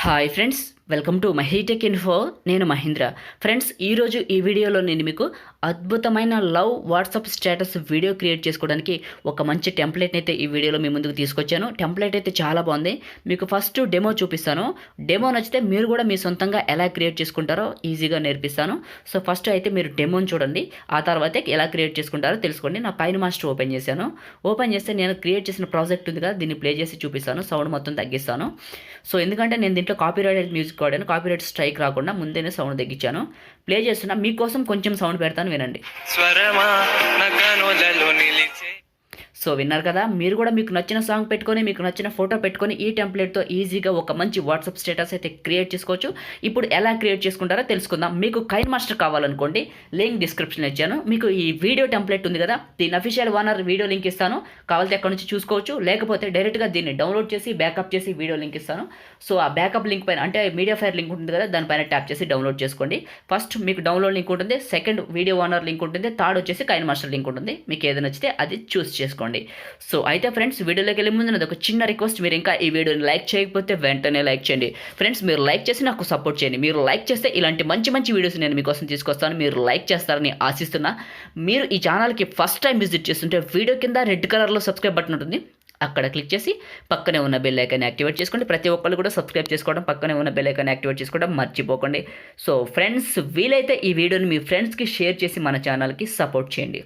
Hi friends, welcome to mahitechinfo. నేను Mahindra. Friends, ఈరోజు ఈ వీడియోలో నేను మీకు అద్భుతమైన love WhatsApp status video create చేసుకోవడానికి ఒక మంచి టెంప్లెట్ని అయితే ఈ వీడియోలో మీ ముందుకు తీసుకొచ్చాను. టెంప్లెట్ అయితే చాలా బాగుంది. మీకు ఫస్ట్ డెమో చూపిస్తాను. డెమో నచ్చితే మీరు కూడా మీ సొంతంగా ఎలా క్రియేట్ చేసుకుంటారో ఈజీగా నేర్పిస్తాను. సో ఫస్ట్ అయితే మీరు డెమోని చూడండి, ఆ తర్వాత ఎలా క్రియేట్ చేసుకుంటారో తెలుసుకోండి. నా కైన్మాస్టర్ ఓపెన్ చేశాను. ఓపెన్ చేస్తే నేను క్రియేట్ చేసిన ప్రాజెక్ట్ ఉంది కదా, దీన్ని ప్లే చేసి చూపిస్తాను. సౌండ్ మొత్తం తగ్గిస్తాను. సో ఎందుకంటే నేను దీంట్లో కాపీరైట్ మ్యూజిక్ వాడాను, కాపీరైట్ స్ట్రైక్ రాకుండా ముందేనే సౌండ్ తగ్గించాను. ప్లే చేస్తున్నా, మీకోసం కొంచెం సౌండ్ పెడతాను, వినండి. సో విన్నారు కదా, మీరు కూడా మీకు నచ్చిన సాంగ్ పెట్టుకొని, మీకు నచ్చిన ఫోటో పెట్టుకొని ఈ టెంప్లెట్తో ఈజీగా ఒక మంచి వాట్సాప్ స్టేటస్ అయితే క్రియేట్ చేసుకోవచ్చు. ఇప్పుడు ఎలా క్రియేట్ చేసుకుంటారో తెలుసుకుందాం. మీకు కైన్మాస్టర్ కావాలనుకోండి, లింక్ డిస్క్రిప్షన్లో ఇచ్చాను. మీకు ఈ వీడియో టెంప్లెట్ ఉంది కదా, దీని అఫీషియల్ ఓనర్ వీడియో లింక్ ఇస్తాను, కావాలంటే అక్కడ నుంచి చూసుకోవచ్చు. లేకపోతే డైరెక్ట్గా దీన్ని డౌన్లోడ్ చేసి బ్యాకప్ చేసి వీడియో లింక్ ఇస్తాను. సో ఆ బ్యాకప్ లింక్ పైన, అంటే మీడియా ఫైర్ లింక్ ఉంటుంది కదా, దానిపైన ట్యాప్ చేసి డౌన్లోడ్ చేసుకోండి. ఫస్ట్ మీకు డౌన్లోడ్ లింక్ ఉంటుంది, సెకండ్ వీడియో ఓనర్ లింక్ ఉంటుంది, థర్డ్ వచ్చేసి కైన్మాస్టర్ లింక్ ఉంటుంది. మీకు ఏది నచ్చితే అది చూస్ చేసుకోండి. సో అయితే ఫ్రెండ్స్, వీడియోలోకి వెళ్ళే ముందు నాది ఒక చిన్న రిక్వెస్ట్, మీరు ఇంకా ఈ వీడియోని లైక్ చేయకపోతే వెంటనే లైక్ చేయండి. ఫ్రెండ్స్, మీరు లైక్ చేసి నాకు సపోర్ట్ చేయండి. మీరు లైక్ చేస్తే ఇలాంటి మంచి మంచి వీడియోస్ నేను మీకోసం తీసుకొస్తాను. మీరు లైక్ చేస్తారని ఆశిస్తున్నా. మీరు ఈ ఛానల్కి ఫస్ట్ టైం విజిట్ చేస్తుంటే వీడియో కింద రెడ్ కలర్లో సబ్స్క్రైబ్ బటన్ ఉంటుంది, అక్కడ క్లిక్ చేసి పక్కనే ఉన్న బెల్ ఐకాన్ యాక్టివేట్ చేసుకోండి. ప్రతి ఒక్కళ్ళు కూడా సబ్స్క్రైబ్ చేసుకోవడం, పక్కనే ఉన్న బెల్ ఐకాన్ యాక్టివేట్ చేసుకోవడం మర్చిపోకండి. సో ఫ్రెండ్స్, వీలైతే ఈ వీడియోని మీ ఫ్రెండ్స్కి షేర్ చేసి మన ఛానల్కి సపోర్ట్ చేయండి.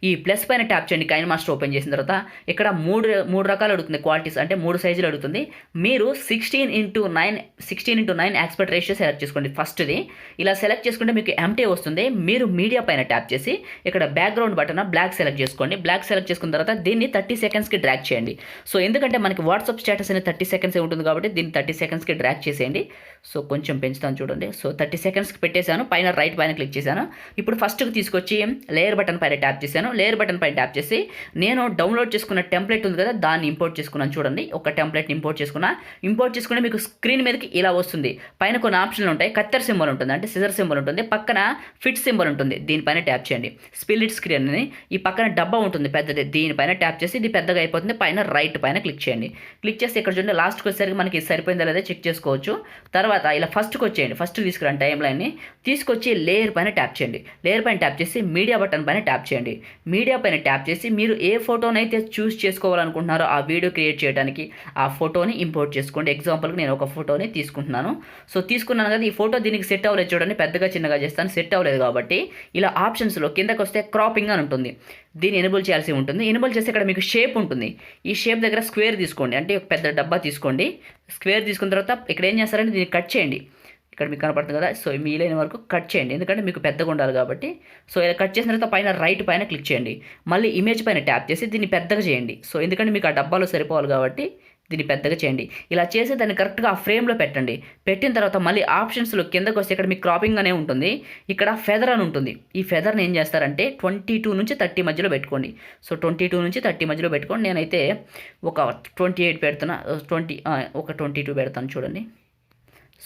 ఈ ప్లస్ పైన ట్యాప్ చేయండి. కైన్మాస్టర్ ఓపెన్ చేసిన తర్వాత ఇక్కడ మూడు రకాలు అడుగుతుంది, క్వాలిటీస్ అంటే 3 సైజులు అడుగుతుంది. మీరు 16:9 ఆస్పెక్ట్ రేషియో సెలెక్ట్ చేసుకోండి. ఫస్ట్ది ఇలా సెలెక్ట్ చేసుకుంటే మీకు ఎంటీ వస్తుంది. మీరు మీడియా పైన ట్యాప్ చేసి ఇక్కడ బ్యాక్గ్రౌండ్ బటన్ బ్లాక్ సెలెక్ట్ చేసుకోండి. బ్లాక్ సెలెక్ట్ చేసుకున్న తర్వాత దీన్ని 30 సెకండ్స్కి డ్రాగ్ చేయండి. సో ఎందుకంటే మనకి వాట్సాప్ స్టేటస్ అనేది 30 సెకండ్స్ ఉంటుంది కాబట్టి దీన్ని 30 సెకండ్స్కి డ్రాగ్ చేసేయండి. సో కొంచెం పెంచుతాను చూడండి. సో 30 సెకండ్స్కి పెట్టేశాను. పైన రైట్ పైన క్లిక్ చేశాను. ఇప్పుడు ఫస్ట్కి తీసుకొచ్చి లేయర్ బటన్ పైన ట్యాప్ చేశాను. లేయర్ బటన్ పైన ట్యాప్ చేసి నేను డౌన్లోడ్ చేసుకున్న టెంప్లెట్ ఉంది కదా, దాన్ని ఇంపోర్ట్ చేసుకున్నాను. చూడండి, ఒక టెంప్లెట్ ఇంపోర్ట్ చేసుకుంటే మీకు స్క్రీన్ మీదకి ఇలా వస్తుంది. పైన కొన్ని ఆప్షన్లు ఉంటాయి. కత్తెర్ సింబల్ ఉంటుంది, అంటే సిజర్ సింబల్ ఉంటుంది, పక్కన ఫిట్ సింబల్ ఉంటుంది. దీనిపైన ట్యాప్ చేయండి. స్ప్లిట్ స్క్రీన్ అని ఈ పక్కన డబ్బా ఉంటుంది పెద్దది, దీనిపైన ట్యాప్ చేసి ఇది పెద్దగా అయిపోతుంది. పైన రైట్ పైన క్లిక్ చేయండి. క్లిక్ చేసి ఇక్కడ చూడండి, లాస్ట్కి వచ్చేసరికి మనకి సరిపోయిందా లేదా చెక్ చేసుకోవచ్చు. తర్వాత ఇలా ఫస్ట్కి వచ్చేయండి. ఫస్ట్ తీసుకురండి, టైం లైన్ని తీసుకొచ్చి లేయర్ పైన ట్యాప్ చేయండి. లేయర్ పైన ట్యాప్ చేసి మీడియా బటన్ పైన ట్యాప్ చేయండి. మీడియా పైన ట్యాప్ చేసి మీరు ఏ ఫోటోనైతే చూస్ చేసుకోవాలనుకుంటున్నారో ఆ వీడియో క్రియేట్ చేయడానికి ఆ ఫోటోని ఇంపోర్ట్ చేసుకోండి. ఎగ్జాంపుల్కి నేను ఒక ఫోటోని తీసుకుంటున్నాను. సో తీసుకున్నాను కదా, ఈ ఫోటో దీనికి సెట్ అవ్వలేదు చూడండి, పెద్దగా చిన్నగా చేస్తాను, సెట్ అవ్వలేదు కాబట్టి ఇలా ఆప్షన్స్లో కిందకు వస్తే క్రాపింగ్ అని ఉంటుంది, దీన్ని ఎనేబుల్ చేయాల్సి ఉంటుంది. ఎనేబుల్ చేస్తే ఇక్కడ మీకు షేప్ ఉంటుంది. ఈ షేప్ దగ్గర స్క్వేర్ తీసుకోండి, అంటే ఒక పెద్ద డబ్బా తీసుకోండి. స్క్వేర్ తీసుకున్న తర్వాత ఇక్కడ ఏం చేస్తారంటే దీన్ని కట్ చేయండి. ఇక్కడ మీకు కనపడుతుంది కదా, సో వీలైన వరకు కట్ చేయండి, ఎందుకంటే మీకు పెద్దగా ఉండాలి కాబట్టి. సో ఇలా కట్ చేసిన తర్వాత పైన రైట్ పైన క్లిక్ చేయండి. మళ్ళీ ఇమేజ్ పైన ట్యాప్ చేసి దీన్ని పెద్దగా చేయండి. సో ఎందుకంటే మీకు ఆ డబ్బాలో సరిపోవాలి కాబట్టి దీన్ని పెద్దగా చేయండి. ఇలా చేసి దాన్ని కరెక్ట్గా ఆ ఫ్రేమ్లో పెట్టండి. పెట్టిన తర్వాత మళ్ళీ ఆప్షన్స్లో కిందకు వస్తే ఇక్కడ మీకు క్రాపింగ్ అనే ఉంటుంది. ఇక్కడ ఫెదర్ అని ఉంటుంది. ఈ ఫెదర్ని ఏం చేస్తారంటే 22 నుంచి 30 మధ్యలో పెట్టుకోండి. సో 22 నుంచి 30 మధ్యలో పెట్టుకోండి. నేనైతే ఒక 28 పెడుతున్నా, ఒక 22 పెడతాను చూడండి.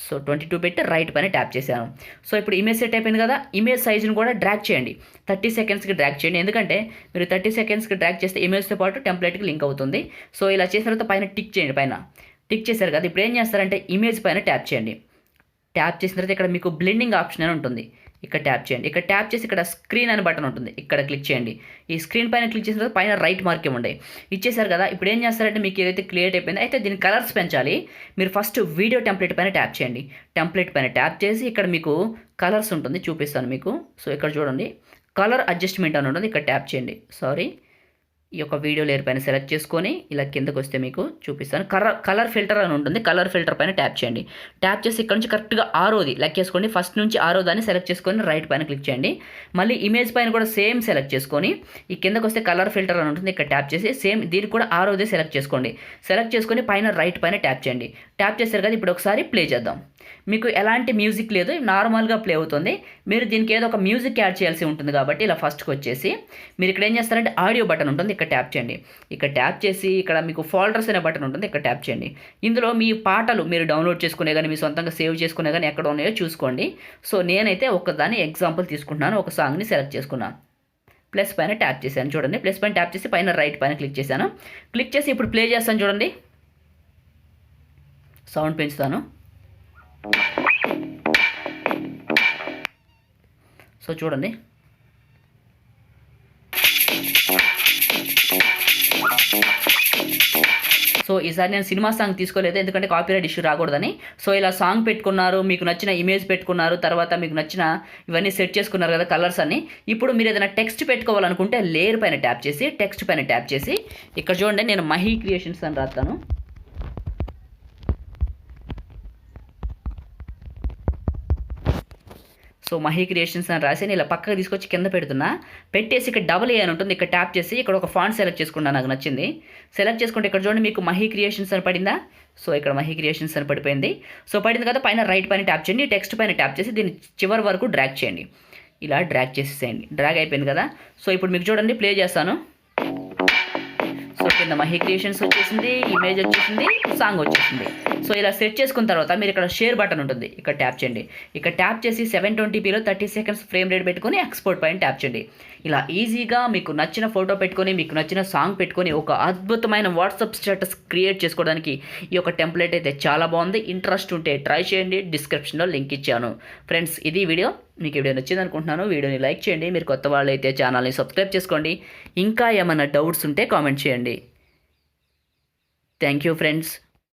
సో 22 పెట్టి రైట్ పైన ట్యాప్ చేశాను. సో ఇప్పుడు ఇమేజ్ సెట్ అయిపోయింది కదా, ఇమేజ్ సైజుని కూడా డ్రాగ్ చేయండి. 30 సెకండ్స్కి డ్రాగ్ చేయండి, ఎందుకంటే మీరు 30 సెకండ్స్కి డ్రాగ్ చేస్తే ఇమేజ్తో పాటు టెంప్లెట్కి లింక్ అవుతుంది. సో ఇలా చేసిన తర్వాత పైన టిక్ చేయండి. పైన టిక్ చేశారు కదా, ఇప్పుడు ఏం చేస్తారంటే ఇమేజ్ పైన ట్యాప్ చేయండి. ట్యాప్ చేసిన తర్వాత ఇక్కడ మీకు బ్లెండింగ్ ఆప్షన్ అని ఉంటుంది, ఇక్కడ ట్యాప్ చేయండి. ఇక్కడ ట్యాప్ చేసి ఇక్కడ స్క్రీన్ అనే బటన్ ఉంటుంది, ఇక్కడ క్లిక్ చేయండి. ఈ స్క్రీన్ పైన క్లిక్ చేసిన తర్వాత పైన రైట్ మార్క్ ఇవ్వండి. ఇచ్చేసారు కదా, ఇప్పుడు ఏం చేస్తారంటే మీకు ఏదైతే క్రియేట్ అయిపోయిందో, అయితే దీని కలర్స్ పెంచాలి. మీరు ఫస్ట్ వీడియో టెంప్లెట్ పైన ట్యాప్ చేయండి. టెంప్లెట్ పైన ట్యాప్ చేసి ఇక్కడ మీకు కలర్స్ ఉంటుంది, చూపిస్తాను మీకు. సో ఇక్కడ చూడండి, కలర్ అడ్జస్ట్మెంట్ అని ఉంటుంది, ఇక్కడ ట్యాప్ చేయండి. ఈ యొక్క వీడియో లేయర్ పైన సెలెక్ట్ చేసుకొని ఇలా కిందకు వస్తే మీకు చూపిస్తాను. కలర్ ఫిల్టర్ అని ఉంటుంది, కలర్ ఫిల్టర్ పైన ట్యాప్ చేయండి. ట్యాప్ చేసి ఇక్కడ నుంచి కరెక్ట్గా 6ది లెక్కేసుకోండి. ఫస్ట్ నుంచి 6దని సెలెక్ట్ చేసుకొని రైట్ పైన క్లిక్ చేయండి. మళ్ళీ ఇమేజ్ పైన కూడా సేమ్ సెలెక్ట్ చేసుకొని ఈ కిందకు వస్తే కలర్ ఫిల్టర్ అని ఉంటుంది, ఇక్కడ ట్యాప్ చేసి సేమ్ దీనికి కూడా 6ది సెలెక్ట్ చేసుకోండి. సెలెక్ట్ చేసుకొని పైన రైట్ పైన ట్యాప్ చేయండి. ట్యాప్ చేశారు కదా, ఇప్పుడు ఒకసారి ప్లే చేద్దాం. మీకు ఎలాంటి మ్యూజిక్ లేదు, నార్మల్గా ప్లే అవుతుంది. మీరు దీనికి ఏదో ఒక మ్యూజిక్ యాడ్ చేయాల్సి ఉంటుంది కాబట్టి ఇలా ఫస్ట్కి వచ్చేసి మీరు ఇక్కడ ఏం చేస్తారంటే ఆడియో బటన్ ఉంటుంది, ఇక్కడ ట్యాప్ చేయండి. ఇక్కడ ట్యాప్ చేసి ఇక్కడ మీకు ఫోల్డర్స్ అనే బటన్ ఉంటుంది, ఇక్కడ ట్యాప్ చేయండి. ఇందులో మీ పాటలు మీరు డౌన్లోడ్ చేసుకునే కానీ మీ సొంతంగా సేవ్ చేసుకునే కానీ ఎక్కడ ఉన్నాయో చూసుకోండి. సో నేనైతే ఒకదాన్ని ఎగ్జాంపుల్ తీసుకుంటున్నాను, ఒక సాంగ్ని సెలెక్ట్ చేసుకున్నాను. ప్లస్ పైన ట్యాప్ చేశాను చూడండి. ప్లస్ పైన ట్యాప్ చేసి పైన రైట్ పైన క్లిక్ చేశాను. క్లిక్ చేసి ఇప్పుడు ప్లే చేస్తాను చూడండి. సౌండ్ పెంచుతాను. సో చూడండి, సో ఈసారి నేను సినిమా సాంగ్ తీసుకోలేదు, ఎందుకంటే కాపీరైట్ ఇష్యూ రాకూడదని. సో ఇలా సాంగ్ పెట్టుకున్నారు, మీకు నచ్చిన ఇమేజ్ పెట్టుకున్నారు, తర్వాత మీకు నచ్చిన ఇవన్నీ సెట్ చేసుకున్నారు కదా కలర్స్ అన్ని. ఇప్పుడు మీరు ఏదైనా టెక్స్ట్ పెట్టుకోవాలనుకుంటే లేయర్ పైన ట్యాప్ చేసి, టెక్స్ట్ పైన ట్యాప్ చేసి, ఇక్కడ చూడండి నేను మహి క్రియేషన్స్ అని రాస్తాను. సో మహి క్రియేషన్స్ అని రాసి నేను ఇలా పక్కకు తీసుకొచ్చి కింద పెడుతున్నా. పెట్టేసి ఇక్కడ డబుల్ ఏ అని ఉంటుంది, ఇక్కడ ట్యాప్ చేసి ఇక్కడ ఒక ఫాంట్ సెలెక్ట్ చేసుకున్నాను, నాకు నచ్చింది. సెలెక్ట్ చేసుకుంటే ఇక్కడ చూడండి మీకు మహి క్రియేషన్స్ అని పడిందా. సో ఇక్కడ మహి క్రియేషన్స్ అని పడిపోయింది. సో పడింది కదా, పైన రైట్ పైన ట్యాప్ చేయండి, టెక్స్ట్ పైన ట్యాప్ చేసి దీన్ని చివరి వరకు డ్రాగ్ చేయండి. ఇలా డ్రాగ్ చేసేసేయండి. డ్రాగ్ అయిపోయింది కదా. సో ఇప్పుడు మీకు చూడండి ప్లే చేస్తాను. సో కింద మహి క్రియేషన్స్ వచ్చేసింది, ఇమేజ్ వచ్చేసింది, సాంగ్ వచ్చేసింది. సో ఇలా సెట్ చేసుకున్న తర్వాత మీరు ఇక్కడ షేర్ బటన్ ఉంటుంది, ఇక్కడ ట్యాప్ చేయండి. ఇక్కడ ట్యాప్ చేసి 720pలో 30 seconds ఫ్రేమ్ రేట్ పెట్టుకొని ఎక్స్పోర్ట్ పైన ట్యాప్ చేయండి. ఇలా ఈజీగా మీకు నచ్చిన ఫోటో పెట్టుకొని, మీకు నచ్చిన సాంగ్ పెట్టుకొని ఒక అద్భుతమైన వాట్సాప్ స్టేటస్ క్రియేట్ చేసుకోవడానికి ఈ యొక్క టెంప్లెట్ అయితే చాలా బాగుంది. ఇంట్రెస్ట్ ఉంటే ట్రై చేయండి, డిస్క్రిప్షన్లో లింక్ ఇచ్చాను. ఫ్రెండ్స్ ఇది వీడియో, మీకు వీడియో నచ్చింది అనుకుంటున్నాను. వీడియోని లైక్ చేయండి, మీరు కొత్త వాళ్ళు అయితే ఛానల్ని సబ్స్క్రైబ్ చేసుకోండి. ఇంకా ఏమైనా డౌట్స్ ఉంటే కామెంట్ చేయండి. Thank you friends.